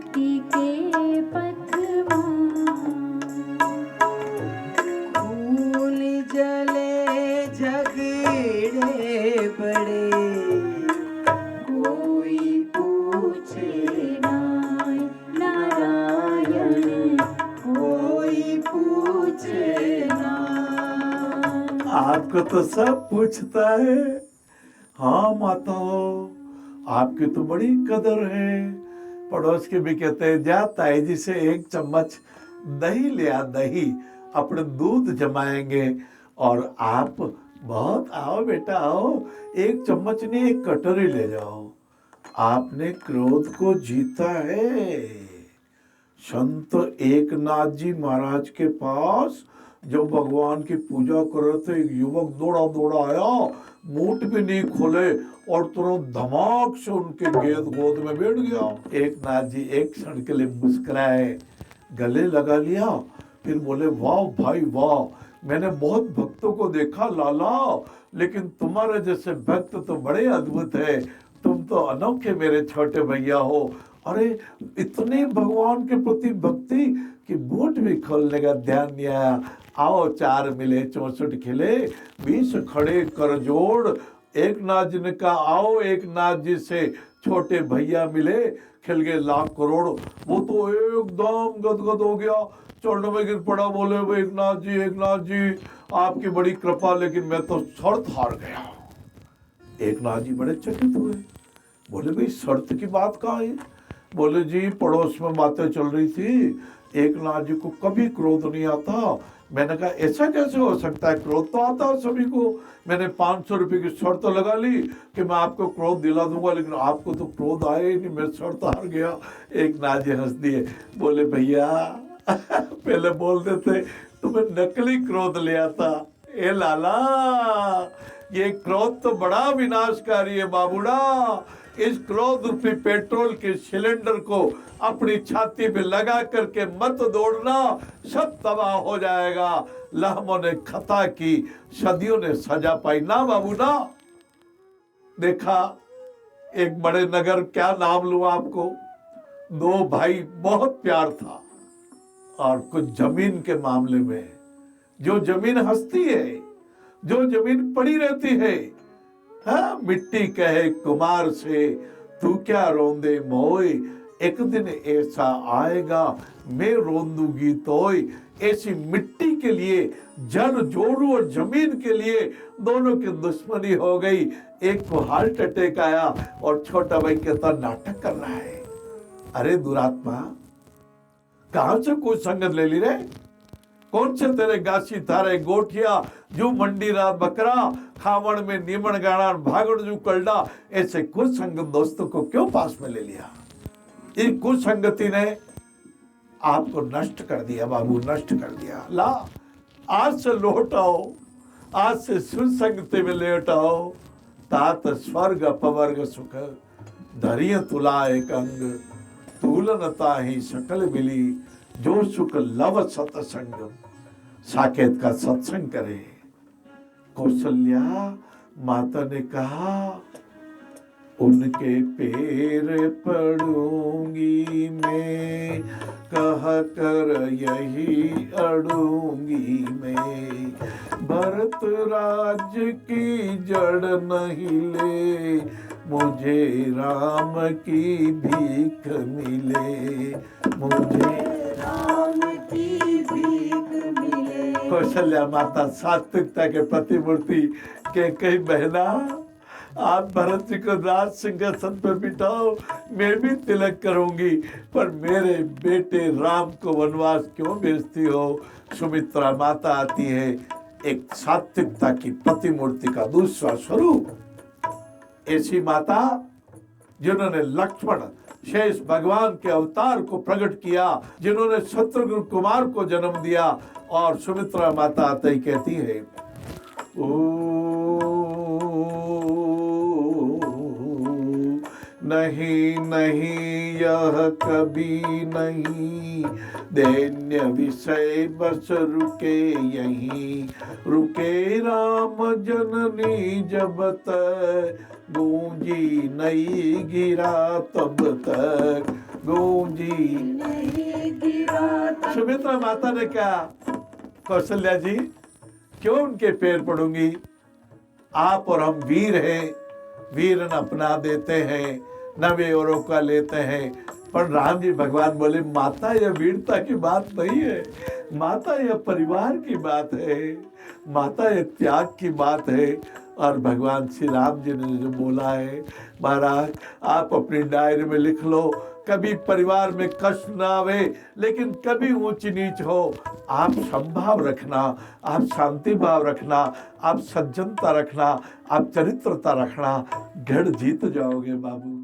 मुक्ति के पथवा खून जले झगड़े बड़े कोई पूछे नाय नारायण कोई पूछे नाय। आपको तो सब पूछता है। हाँ माताओं, आपकी तो बड़ी कदर है। पड़ोस के भी कहते हैं, जा ताई जी से एक चम्मच दही ले आ, दही अपने दूध जमाएंगे। और आप बहुत, आओ बेटा आओ, एक चम्मच नहीं एक कटोरी ले जाओ। आपने क्रोध को जीता है। संत एकनाथ जी महाराज के पास जब भगवान की पूजा कर रहे थे, एक युवक दौड़ा दौड़ा आया, मूठ भी नहीं खोले और तुरंत धमाक से उनके गोद में बैठ गया। एकनाथ जी एक क्षण के लिए मुस्कुराए, गले लगा लिया, फिर बोले, वाह भाई वाह, मैंने बहुत भक्तों को देखा लाला, लेकिन तुम्हारे जैसे भक्त तो बड़े अद्भुत है। तुम तो अनोखे मेरे छोटे भैया हो। अरे इतने भगवान के प्रति भक्ति कि बूट भी खोलने का ध्यान नहीं आया। आओ चार मिले 64 खिले 20 खड़े कर जोड़। एक नाथ जी ने कहा, आओ एक नाथ जी से छोटे भैया मिले, खिल गए लाख करोड़। वो तो एकदम गदगद हो गया, चरणों में गिर पड़ा, बोले, एक नाथ जी आपकी बड़ी कृपा, लेकिन मैं तो शर्त हार गया। एक नाथ जी बड़े चकित हुए, बोले, भाई शर्त की बात कहाँ है? बोले, जी पड़ोस में बातें चल रही थी, एक नाथ जी को कभी क्रोध नहीं आता। मैंने कहा, ऐसा कैसे हो सकता है, क्रोध तो आता है सभी को। मैंने 500 रुपए की शर्त लगा ली कि मैं आपको क्रोध दिला दूंगा, लेकिन आपको तो क्रोध आया ही नहीं, मैं शर्त हार गया। एक नाथ जी हंस दिए, बोले, भैया पहले बोल देते तुम्हें नकली क्रोध ले आता। ए लाला, ये क्रोध तो बड़ा विनाशकारी है बाबूड़ा। इस क्रोध रूपी पेट्रोल के सिलेंडर को अपनी छाती पे लगा करके मत दौड़ना, सब तबाह हो जाएगा। लाहमों ने खता की, सदियों ने सजा पाई ना बाबू ना। देखा एक बड़े नगर, क्या नाम लूं आपको, दो भाई, बहुत प्यार था, और कुछ जमीन के मामले में, जो जमीन हंसती है, जो जमीन पड़ी रहती है, हाँ, मिट्टी कहे कुमार से, तू क्या रोंदे मोय, एक दिन ऐसा आएगा मैं रोंदूगी तोय। ऐसी मिट्टी के लिए, जल जोड़ू और जमीन के लिए दोनों की दुश्मनी हो गई। एक को हार्ट अटैक आया और छोटा भाई कहता नाटक कर रहा है। अरे दुरात्मा, कहां से कोई संगत ले ली रे? कौन से तेरे गासी थारे गोठिया, जो मंडी रात बकरा, खावण में नीमण गाना भागड़ जो कलडा। ऐसे कुछ संगत दोस्तों को क्यों पास में ले लिया? इन कुछ संगति ने आपको नष्ट कर दिया बाबू, नष्ट कर दिया। ला, आज से लौट आओ, आज से सुसंगति में लेट आओ। तात स्वर्ग अपवर्ग सुख, धरिय तुला एक अंग, तुलनता ही सकल मिली, जो सुख लव सतसंग। साकेत का सत्संग करे। कौशल्या माता ने कहा, उनके पैर पड़ूंगी मैं, कह कर यही अड़ूंगी मैं। भरत राज की जड़ नहीं ले, मुझे राम की भीख मिले, मुझे राम की भीख मिले। कौशल्या माता सात्विकता के प्रतिमूर्ति के कई बहना, आप भरत जी को राज सिंहासन पर बिठाओ, मैं भी तिलक करूंगी, पर मेरे बेटे राम को वनवास क्यों भेजती हो? सुमित्रा माता आती है, एक सात्विकता की प्रतिमूर्ति का दूसरा स्वरूप। ऐसी माता जिन्होंने लक्ष्मण शेष भगवान के अवतार को प्रकट किया, जिन्होंने शत्रुघ्न कुमार को जन्म दिया। और सुमित्रा माता आते ही कहती है, नहीं नहीं यह कभी नहीं, दैन्य विषय बस रुके यहीं, रुके राम जननी जब तक, गूंजी नहीं गिरा तब तक, गूंजी। नहीं गिरा तब सुमित्रा माता ने कहा, कौशल्या जी क्यों उनके पैर पड़ूंगी, आप और हम वीर हैं, वीर न अपना देते हैं न वे औरों का लेते हैं। पर राम जी भगवान बोले, माता यह वीरता की बात नहीं है, माता यह परिवार की बात है, माता यह त्याग की बात है। और भगवान श्री राम जी ने जो बोला है, महाराज आप अपनी डायरी में लिख लो, कभी परिवार में कष्ट ना आवे, लेकिन कभी ऊंच नीच हो, आप संभाव रखना, आप शांति भाव रखना, आप सज्जनता रखना, आप चरित्रता रखना, गढ़ जीत जाओगे बाबू।